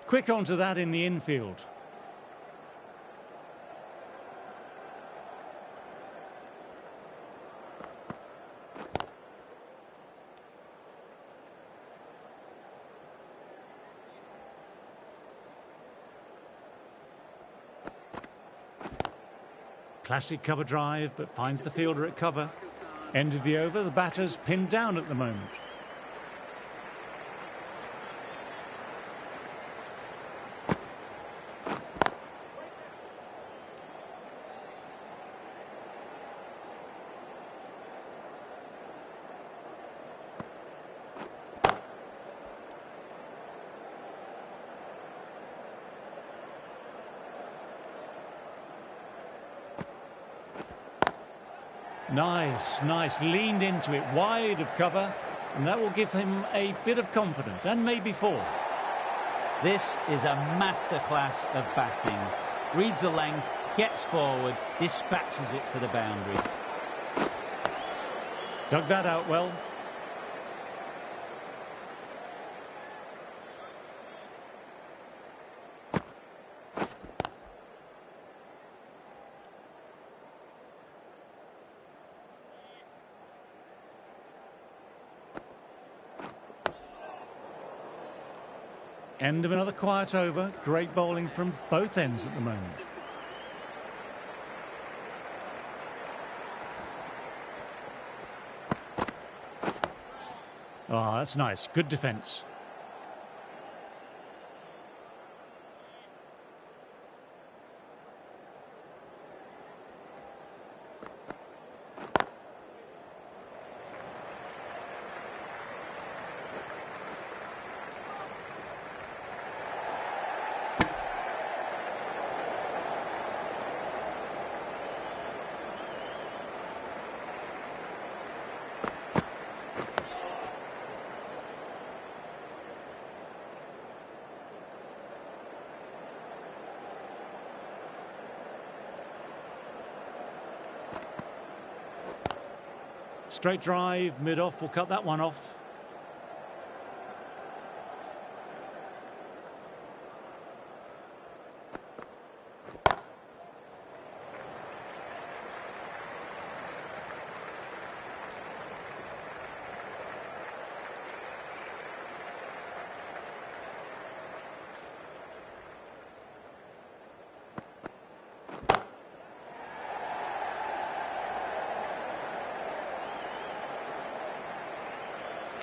Quick onto that in the infield. Classic cover drive, but finds the fielder at cover. End of the over, the batter's pinned down at the moment. Nice, leaned into it, wide of cover, and that will give him a bit of confidence, and maybe four. This is a masterclass of batting. Reads the length, gets forward, dispatches it to the boundary. Dug that out well. End of another quiet over. Great bowling from both ends at the moment. Oh, that's nice. Good defence. Straight drive, mid-off, will cut that one off.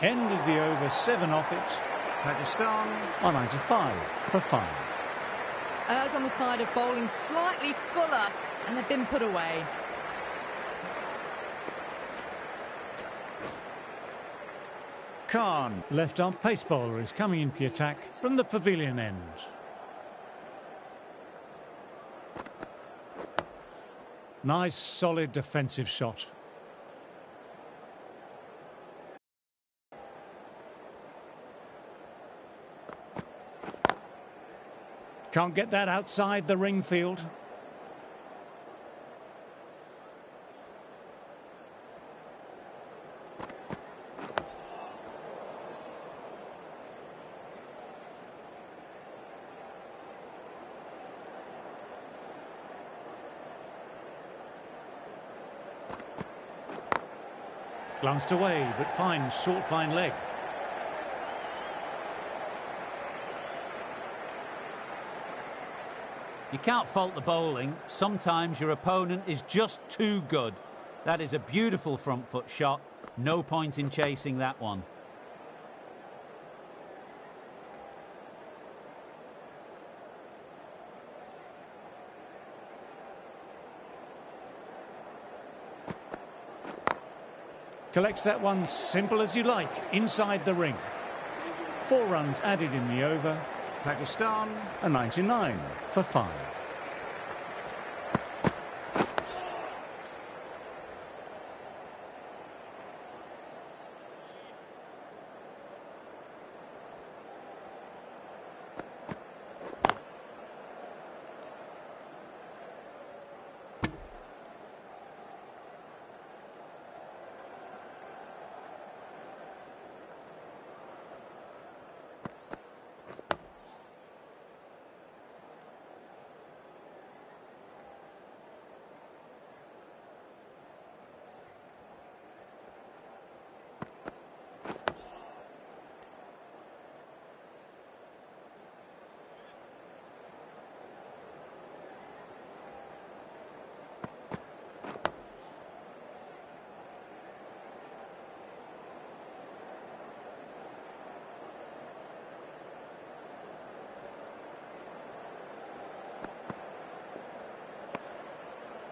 End of the over, 7 off it. Pakistan on 95 for 5. Errs on the side of bowling slightly fuller, and they've been put away. Khan, left-arm pace bowler, is coming into the attack from the pavilion end. Nice, solid defensive shot. Can't get that outside the ring field. Glanced away, but finds short, fine leg. You can't fault the bowling. Sometimes your opponent is just too good. That is a beautiful front foot shot. No point in chasing that one. Collects that one simple as you like, inside the ring. 4 runs added in the over. Pakistan a 99 for 5.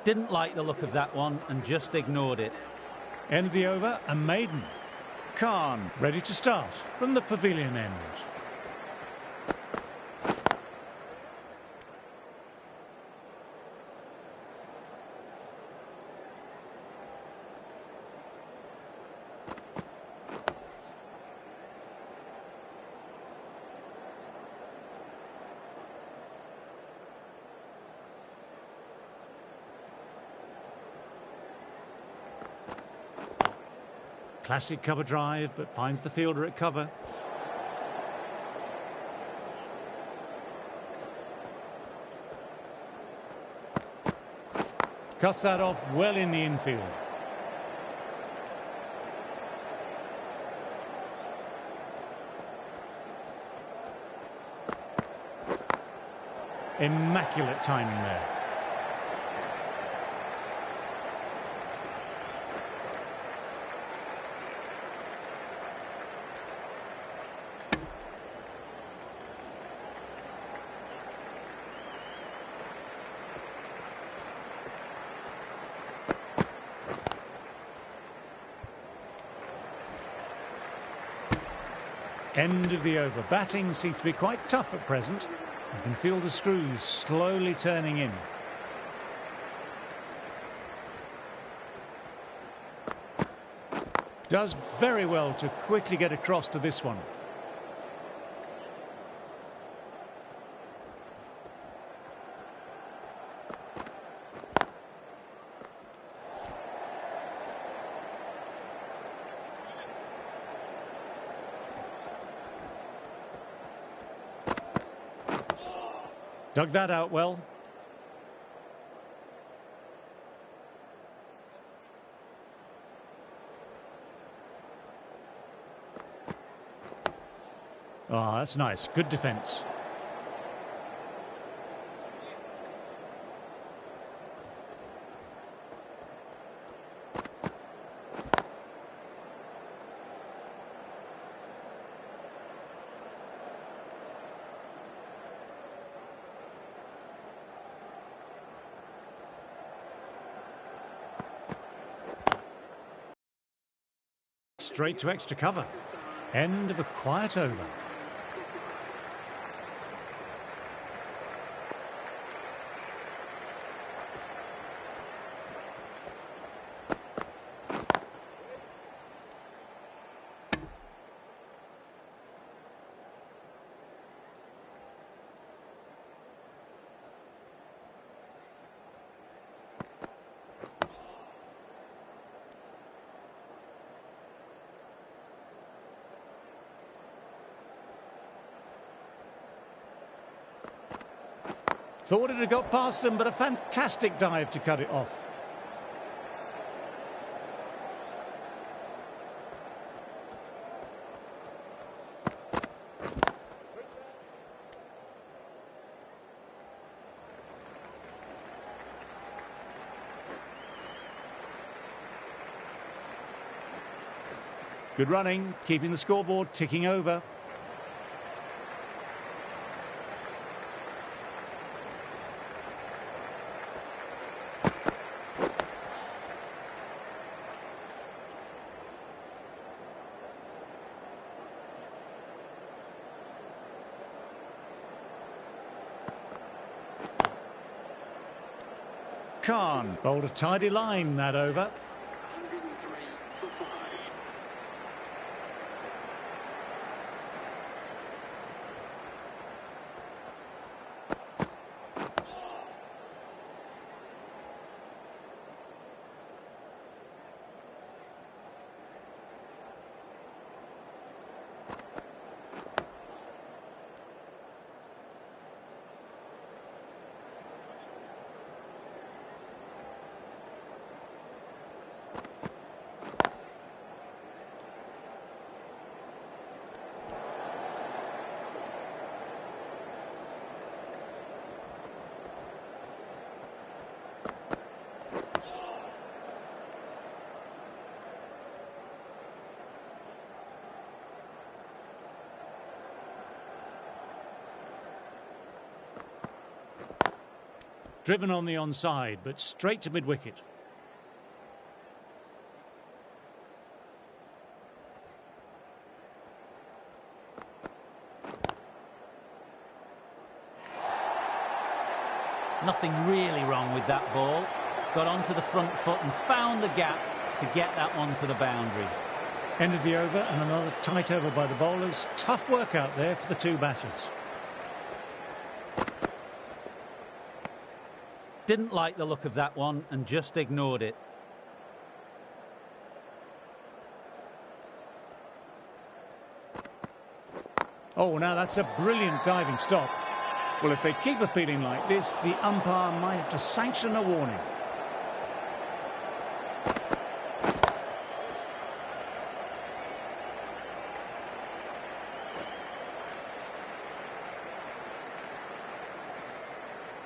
Didn't like the look of that one and just ignored it. End of the over, a maiden. Khan ready to start from the pavilion end. Classic cover drive, but finds the fielder at cover. Cuts that off well in the infield. Immaculate timing there. End of the over. Batting seems to be quite tough at present. You can feel the screws slowly turning in. Does very well to quickly get across to this one. Dug that out well. Oh, that's nice. Good defence. Straight to extra cover. End of a quiet over. Thought it had got past them, but a fantastic dive to cut it off. Good running, keeping the scoreboard ticking over. Khan bowled a tidy line that over. Driven on the onside, but straight to mid-wicket. Nothing really wrong with that ball. Got onto the front foot and found the gap to get that one to the boundary. Ended the over and another tight over by the bowlers. Tough work out there for the two batters. Didn't like the look of that one and just ignored it. Oh, now that's a brilliant diving stop. Well, if they keep appealing like this, the umpire might have to sanction a warning.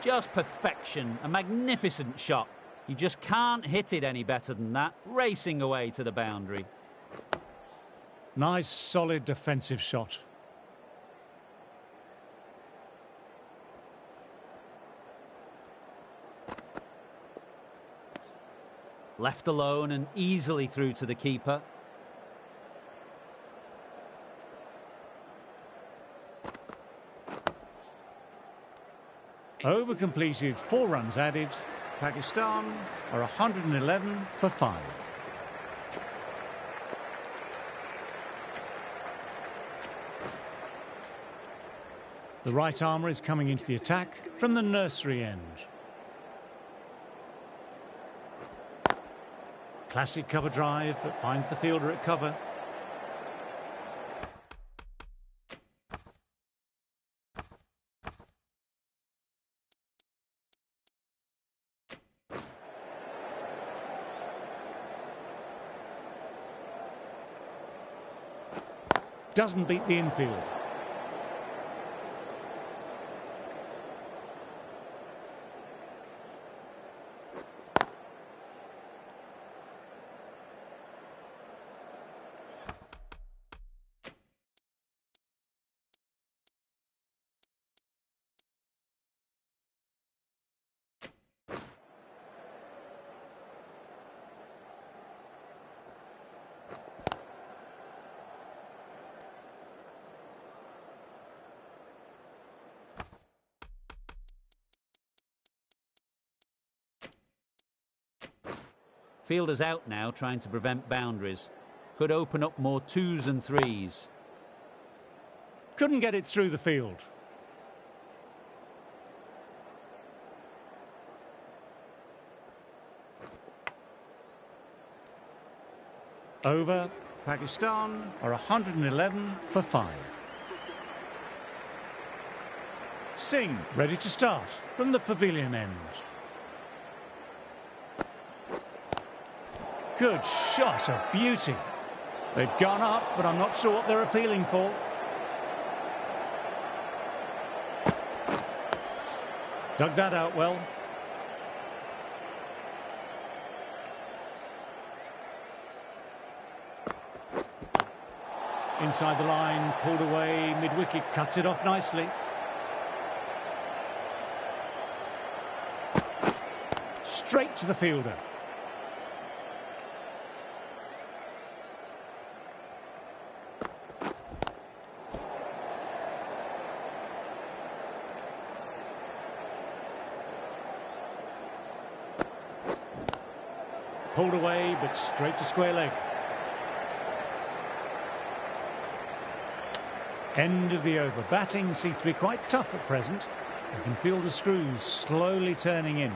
Just perfection, a magnificent shot. You just can't hit it any better than that, racing away to the boundary. Nice, solid defensive shot. Left alone and easily through to the keeper. Over completed, 4 runs added. Pakistan are 111 for 5. The right armour is coming into the attack from the nursery end. Classic cover drive, but finds the fielder at cover. Doesn't beat the infield. Fielder's out now, trying to prevent boundaries. Could open up more 2s and 3s. Couldn't get it through the field. Over. Pakistan are 111 for 5. Singh ready to start from the pavilion end. Good shot, a beauty. They've gone up, but I'm not sure what they're appealing for. Dug that out well. Inside the line, pulled away, mid-wicket, cuts it off nicely. Straight to the fielder. Pulled away, but straight to square leg. End of the over. Batting seems to be quite tough at present. You can feel the screws slowly turning in.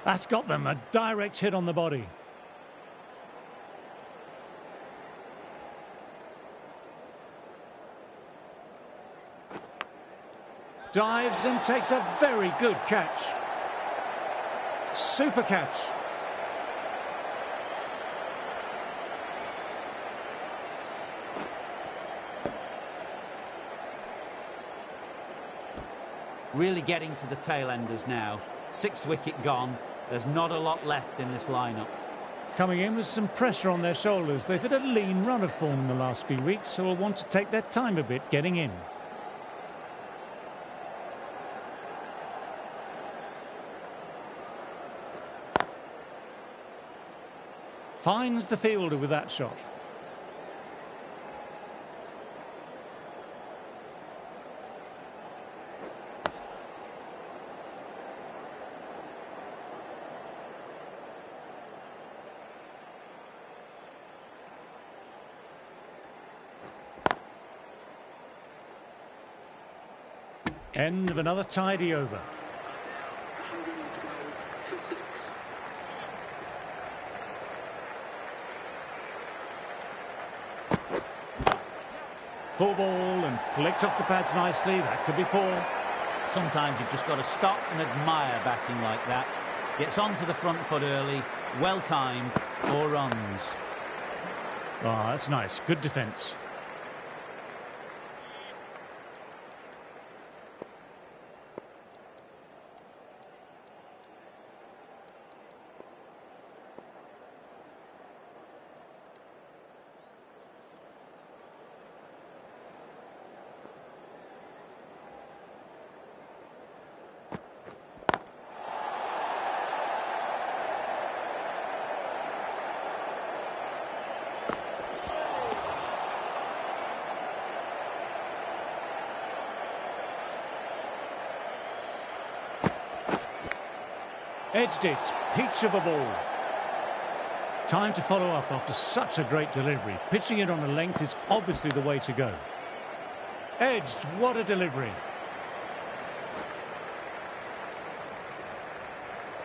That's got them, a direct hit on the body. Dives and takes a very good catch. Super catch. Really getting to the tail enders now. 6th wicket gone. There's not a lot left in this lineup. Coming in with some pressure on their shoulders. They've had a lean run of form in the last few weeks, so will want to take their time a bit getting in. Finds the fielder with that shot. End of another tidy over. Full ball and flicked off the pads nicely. That could be 4. Sometimes you've just got to stop and admire batting like that. Gets onto the front foot early. Well timed. 4 runs. Oh, that's nice. Good defence. Edged it, peach of a ball. Time to follow up after such a great delivery. Pitching it on a length is obviously the way to go. Edged, what a delivery.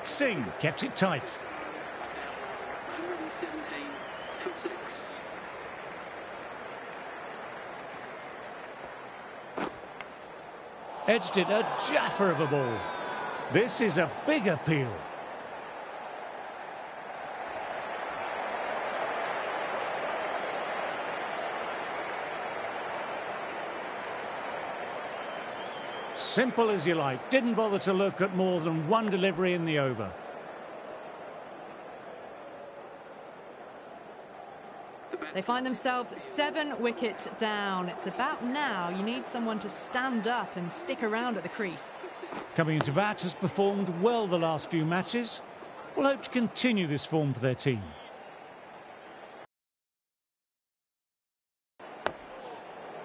Singh kept it tight. 117 for 6. Edged it, a jaffer of a ball. This is a big appeal. Simple as you like. Didn't bother to look at more than one delivery in the over. They find themselves 7 wickets down. It's about now. You need someone to stand up and stick around at the crease. Coming into bat, has performed well the last few matches. Will hope to continue this form for their team.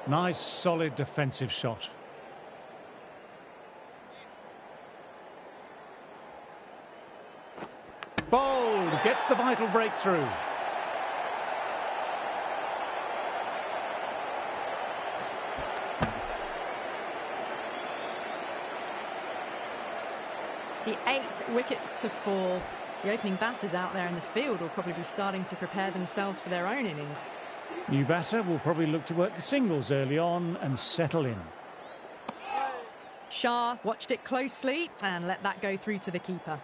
Nice, solid defensive shot. Bowled, gets the vital breakthrough. The 8th wicket to fall. The opening batters out there in the field will probably be starting to prepare themselves for their own innings. New batter will probably look to work the singles early on and settle in. Shah watched it closely and let that go through to the keeper.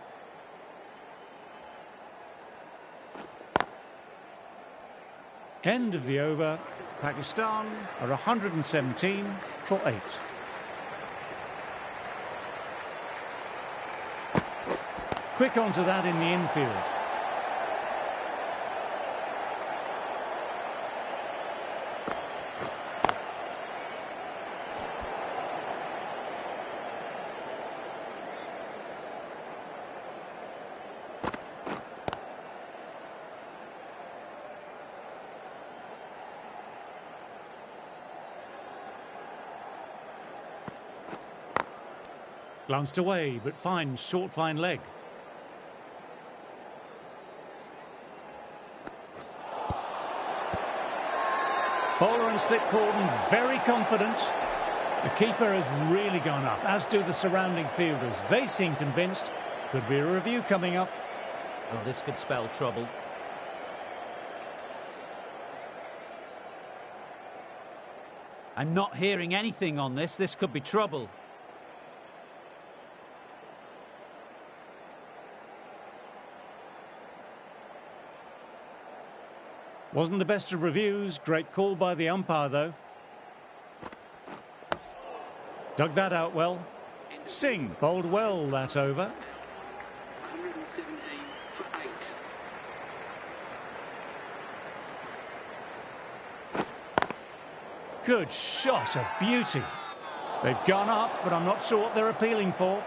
End of the over. Pakistan are 117 for 8. Quick onto that in the infield. Glanced away, but fine, short, fine leg. Bowler and slip cordon, very confident. The keeper has really gone up, as do the surrounding fielders. They seem convinced. Could be a review coming up. Oh, this could spell trouble. I'm not hearing anything on this. This could be trouble. Wasn't the best of reviews. Great call by the umpire, though. Dug that out well. Singh bowled well that over. 117 for 8. Good shot, a beauty. They've gone up, but I'm not sure what they're appealing for.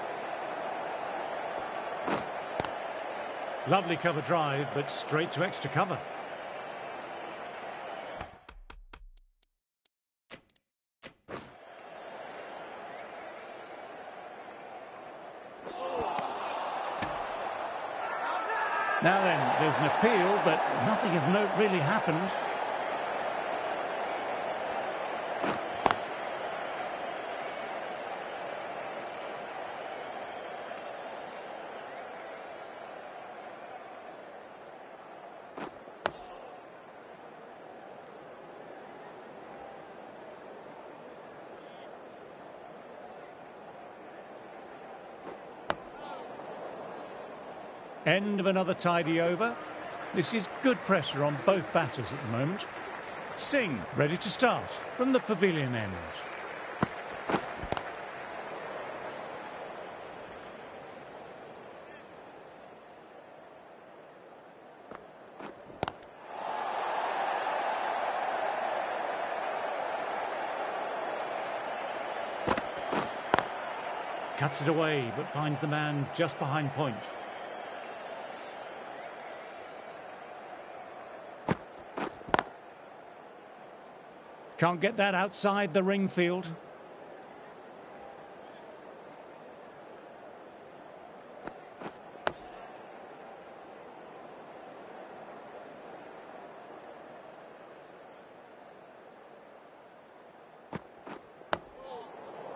Lovely cover drive, but straight to extra cover. Now then, there's an appeal, but nothing of note really happened. End of another tidy over. This is good pressure on both batters at the moment. Singh ready to start from the pavilion end. Cuts it away, but finds the man just behind point. Can't get that outside the ring field.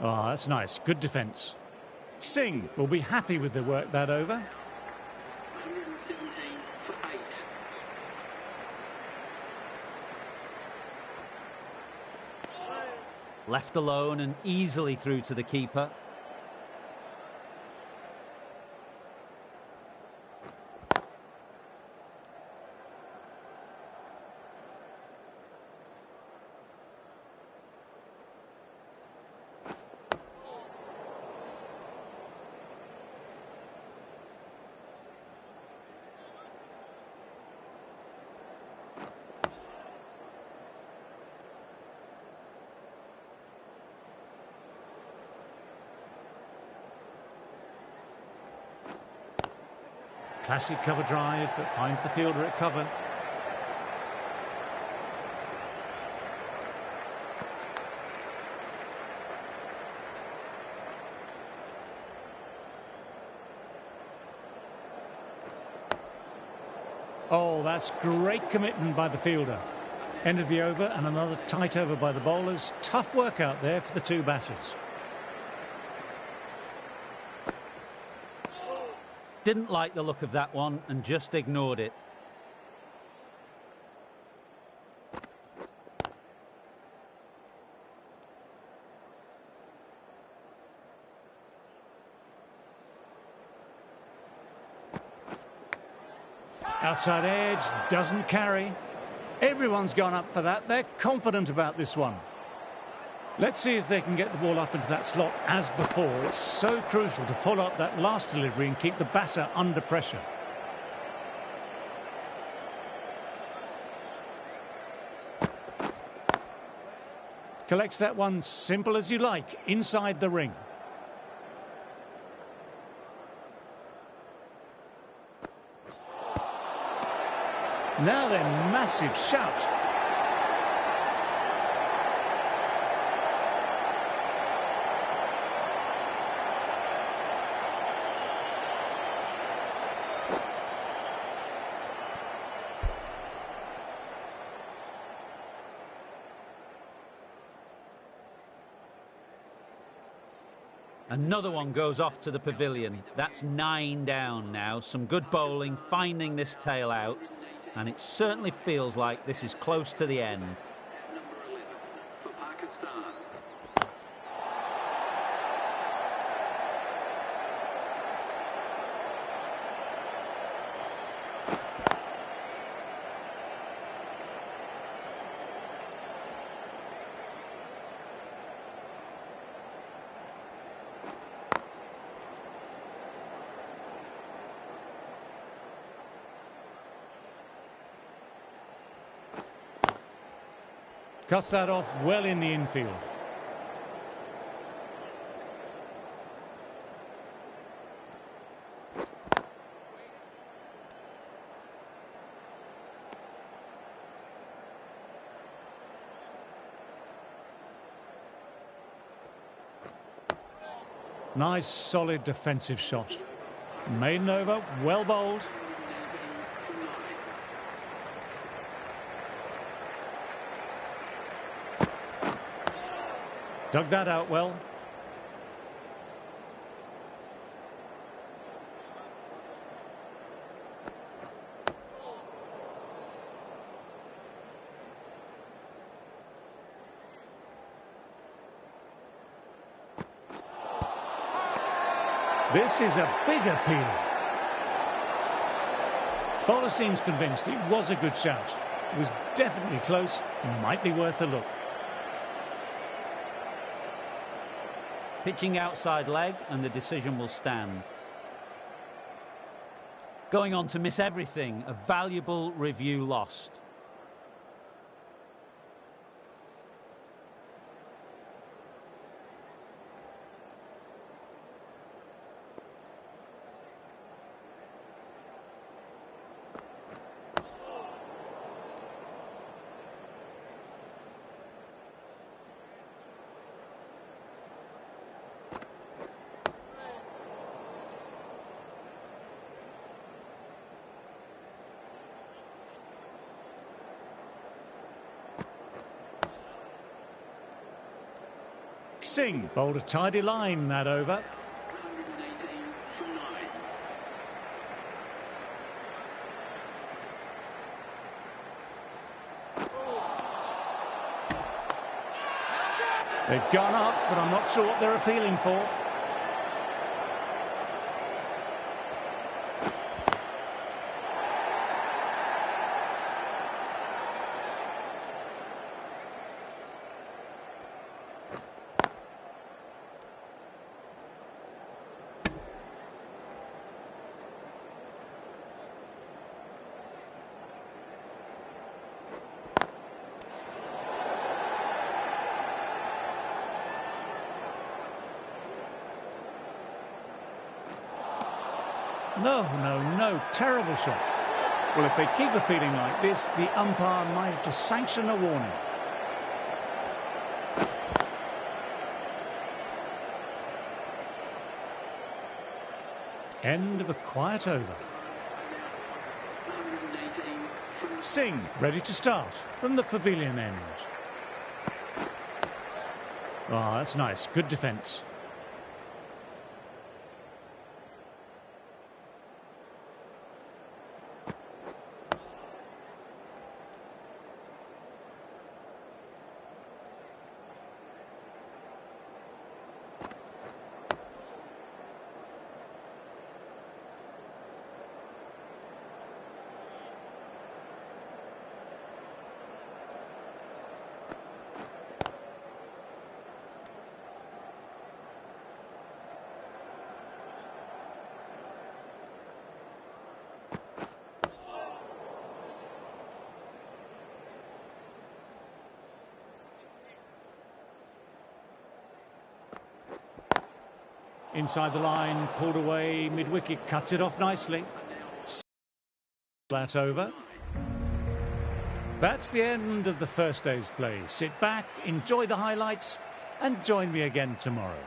Oh, that's nice. Good defence. Singh will be happy with the work that over. 117 for 8. Left alone and easily through to the keeper. Classic cover drive, but finds the fielder at cover. Oh, that's great commitment by the fielder. End of the over and another tight over by the bowlers. Tough work out there for the two batters. Didn't like the look of that one and just ignored it. Outside edge, doesn't carry. Everyone's gone up for that. They're confident about this one. Let's see if they can get the ball up into that slot as before. It's so crucial to follow up that last delivery and keep the batter under pressure. Collects that one simple as you like, inside the ring. Now then, massive shout. Another one goes off to the pavilion. That's 9 down now. Some good bowling, finding this tail out. And it certainly feels like this is close to the end. Number 11 for Pakistan. Cuts that off well in the infield. Nice, solid defensive shot. Maiden over, well bowled. Dug that out well. This is a big appeal. Bowler seems convinced it was a good shout. It was definitely close, might be worth a look. Pitching outside leg, and the decision will stand. Going on to miss everything, a valuable review lost. Singh bowled a tidy line that over. 118 for 9. They've gone up, but I'm not sure what they're appealing for. No, terrible shot. Well, if they keep appealing like this, the umpire might have to sanction a warning. End of a quiet over. 118 for 9. Singh ready to start from the pavilion end. Ah, that's nice. Good defence. Inside the line, pulled away, mid-wicket, cuts it off nicely. That over. That's the end of the first day's play. Sit back, enjoy the highlights, and join me again tomorrow.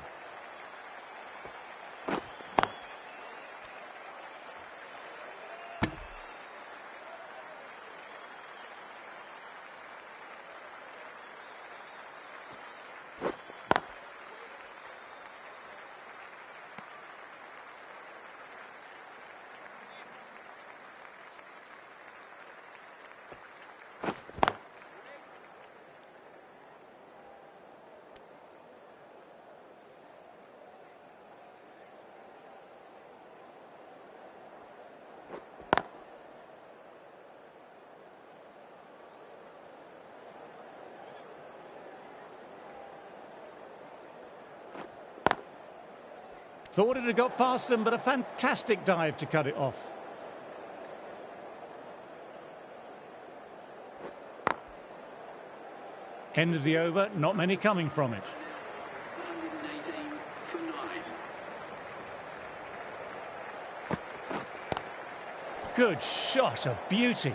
Thought it had got past them, but a fantastic dive to cut it off. End of the over, not many coming from it. 118 for 9. Good shot, a beauty.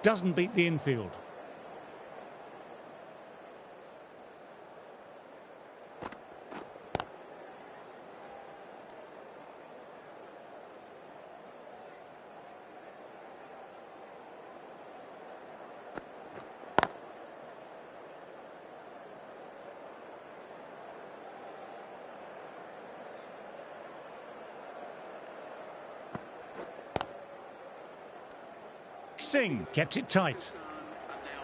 doesn't beat the infield. Singh kept it tight. Are now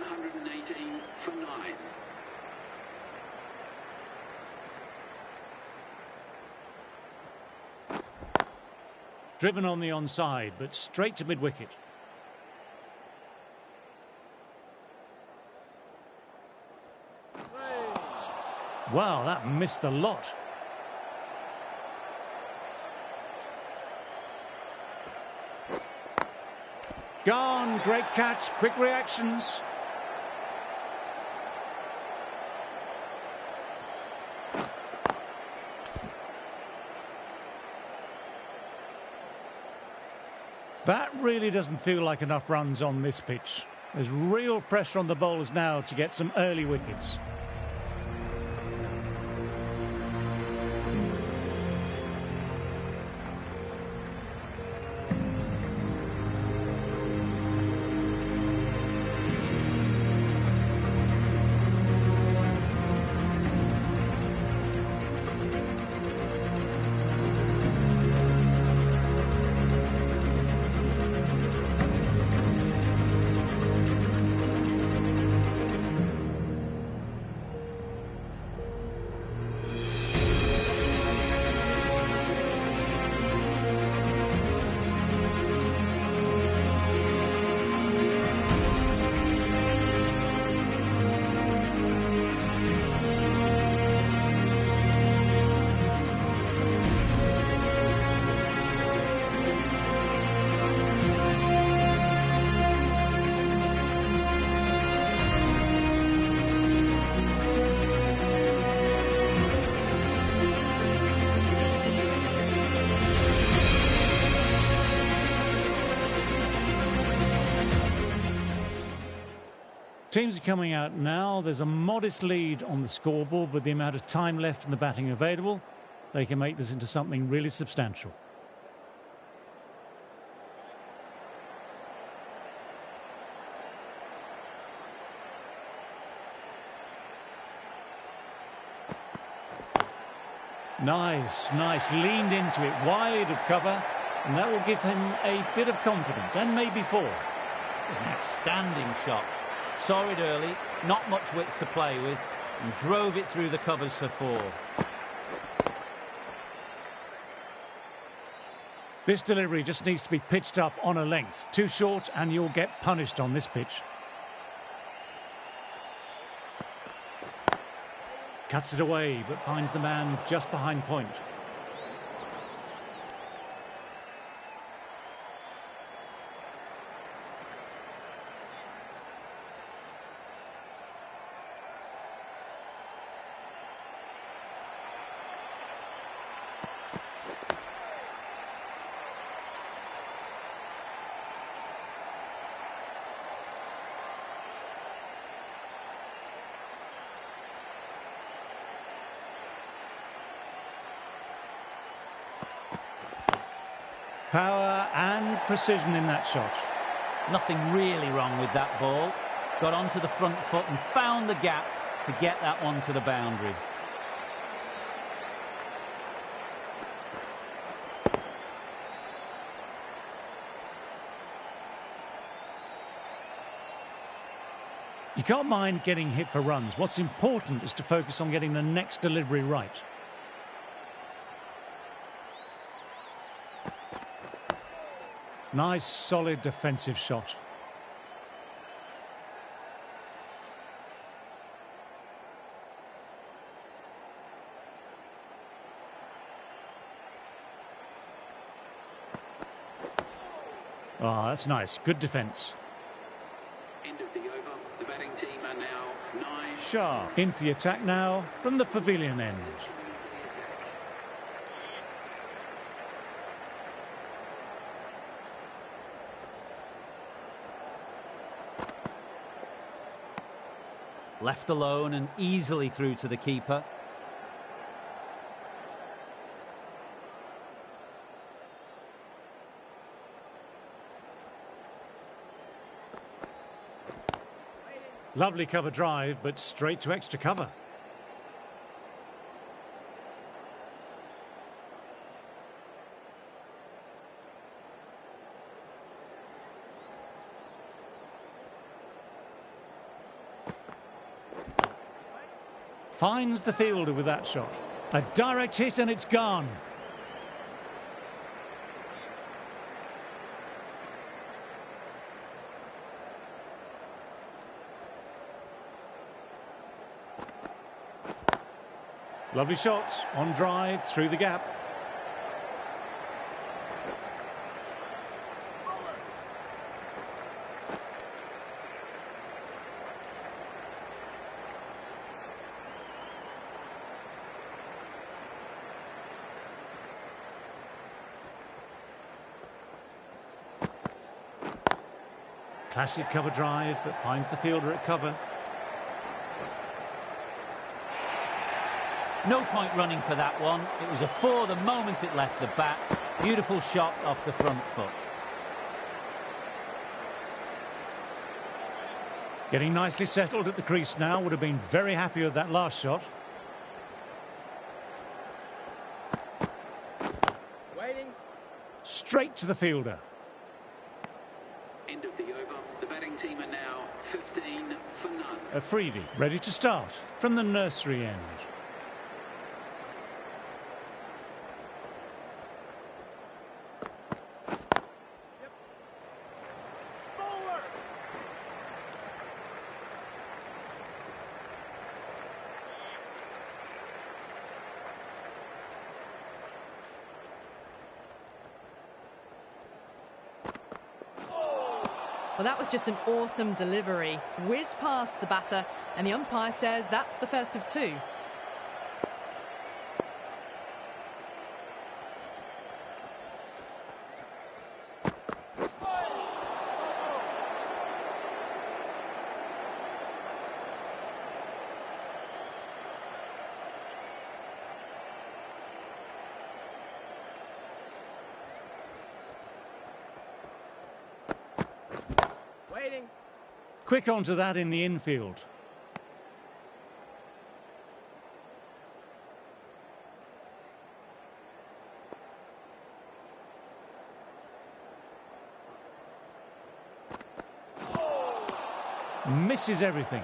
on 118 for 9. Driven on the onside, but straight to mid-wicket. Wow, that missed the lot. Gone, great catch, quick reactions. That really doesn't feel like enough runs on this pitch. There's real pressure on the bowlers now to get some early wickets. Teams are coming out now. There's a modest lead on the scoreboard with the amount of time left in the batting available. They can make this into something really substantial. Nice, leaned into it, wide of cover, and that will give him a bit of confidence, and maybe 4. It was an outstanding shot. Saw it early, not much width to play with, and drove it through the covers for 4. This delivery just needs to be pitched up on a length. Too short and you'll get punished on this pitch. Cuts it away, but finds the man just behind point. Power and precision in that shot. Nothing really wrong with that ball. Got onto the front foot and found the gap to get that one to the boundary. You can't mind getting hit for runs. What's important is to focus on getting the next delivery right. Nice, solid defensive shot. Ah, that's nice. Good defence. End of the over. The batting team are now 9. Shah into the attack now from the pavilion end. Left alone and easily through to the keeper. Lovely cover drive, but straight to extra cover. Finds the fielder with that shot. A direct hit and it's gone. Lovely shots on drive through the gap. Classic cover drive, but finds the fielder at cover. No point running for that one. It was a four the moment it left the bat. Beautiful shot off the front foot. Getting nicely settled at the crease now. Would have been very happy with that last shot. Waiting. Straight to the fielder. End of the over. The batting team are now 15 for none. Afridi ready to start from the nursery end. Well, that was just an awesome delivery. Whizzed past the batter, and the umpire says that's the first of two. Waiting. Quick onto that in the infield. Misses everything.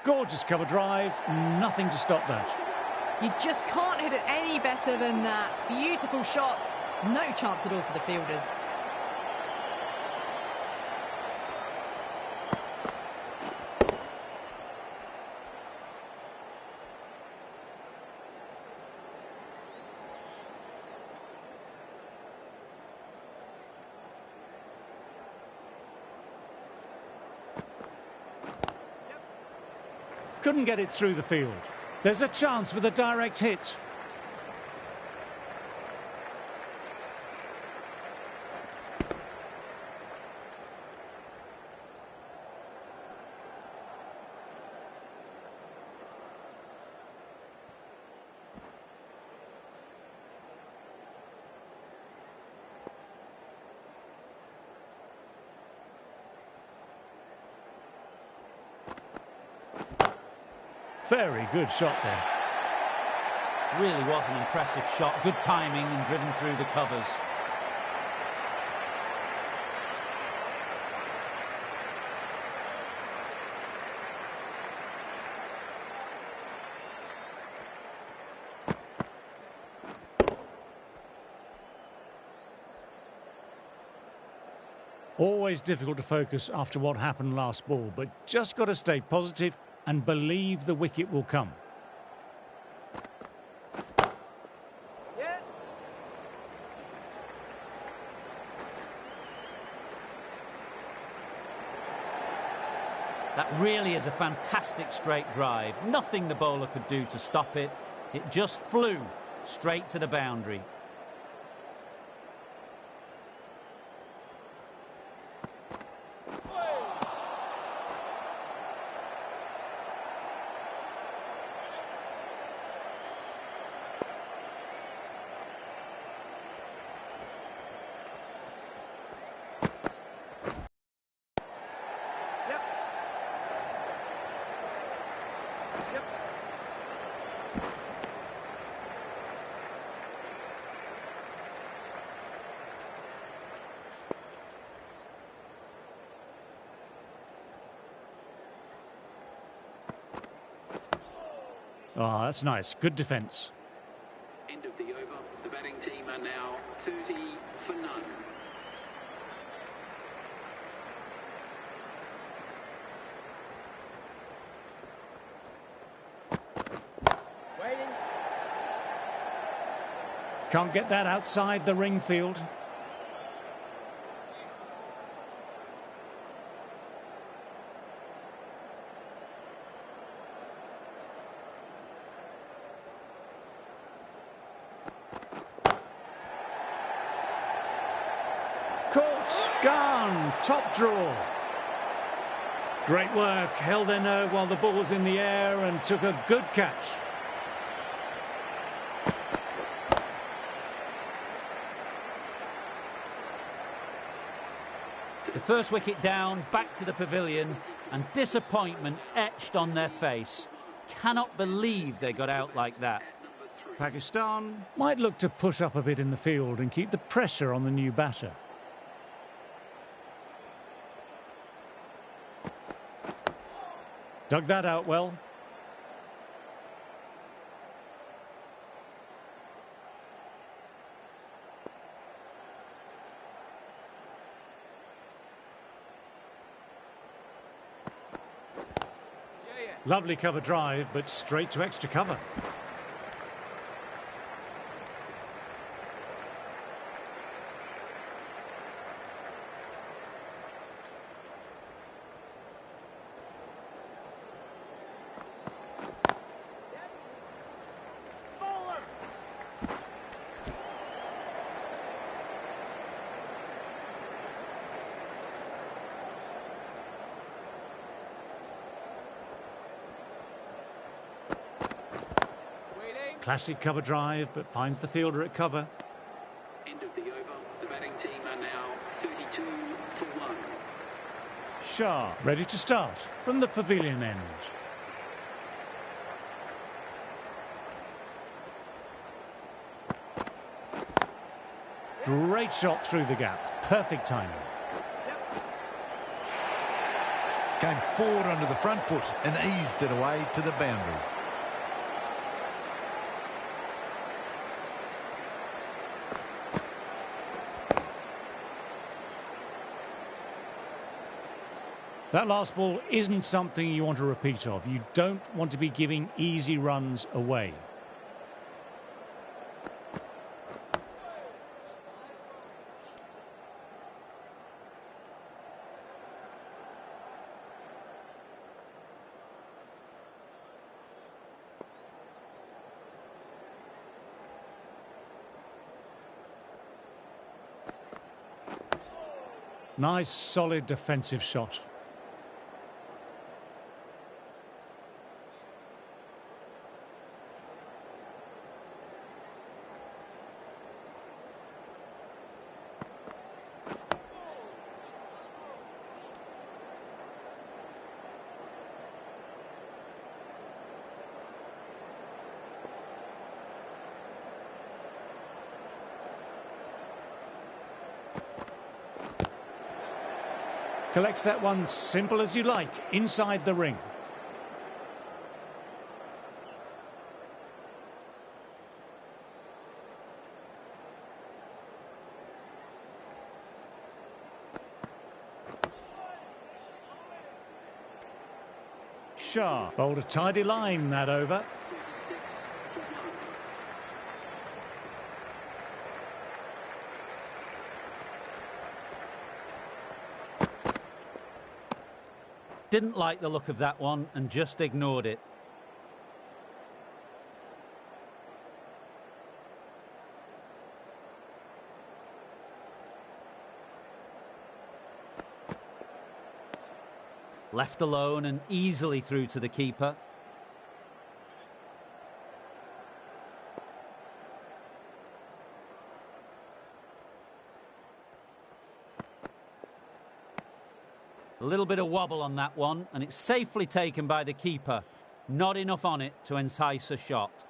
Gorgeous cover drive, nothing to stop that. You just can't hit it any better than that. Beautiful shot, no chance at all for the fielders. Couldn't get it through the field. There's a chance with a direct hit. Very good shot there. Really was an impressive shot. Good timing and driven through the covers. Always difficult to focus after what happened last ball, but just got to stay positive and believe the wicket will come. Yeah. That really is a fantastic straight drive. Nothing the bowler could do to stop it. It just flew straight to the boundary. Oh, that's nice. Good defence. End of the over. The batting team are now 30 for none. Waiting. Can't get that outside the ring field. Caught, gone, top draw. Great work, held their nerve while the ball was in the air and took a good catch. The first wicket down, back to the pavilion, and disappointment etched on their face. Cannot believe they got out like that. Pakistan might look to push up a bit in the field and keep the pressure on the new batter. Dug that out well. Lovely cover drive, but straight to extra cover. Classic cover drive, but finds the fielder at cover. End of the over. The batting team are now 32 for one. Shah ready to start from the pavilion end. Great shot through the gap. Perfect timing. Came forward onto the front foot and eased it away to the boundary. That last ball isn't something you want to repeat of. You don't want to be giving easy runs away. Nice, solid defensive shot. Collects that one simple as you like, inside the ring. Shah bowled a tidy line that over. didn't like the look of that one and just ignored it. Left alone and easily through to the keeper. A little bit of wobble on that one, and it's safely taken by the keeper. Not enough on it to entice a shot.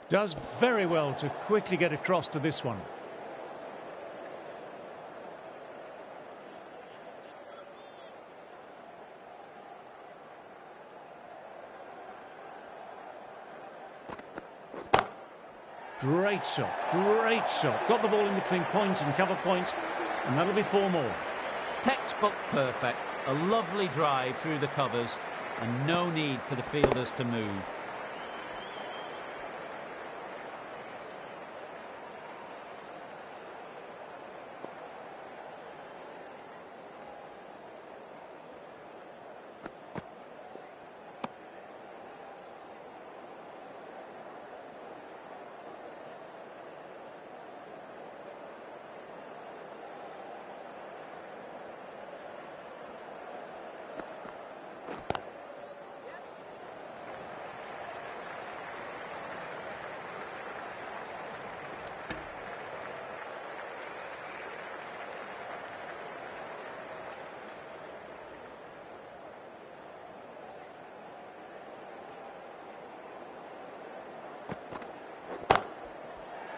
Does very well to quickly get across to this one. Great shot, great shot. Got the ball in between point and cover point, and that'll be 4 more. Textbook perfect. A lovely drive through the covers, and no need for the fielders to move.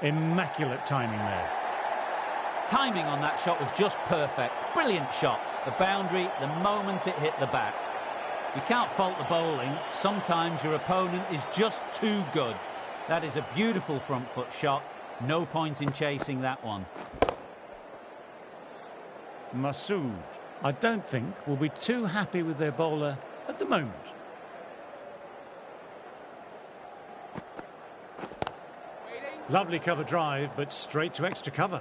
Immaculate timing there. Timing on that shot was just perfect. Brilliant shot. The boundary the moment it hit the bat. You can't fault the bowling. Sometimes your opponent is just too good. That is a beautiful front foot shot. No point in chasing that one. Masood, I don't think, will be too happy with their bowler at the moment. Lovely cover drive, but straight to extra cover.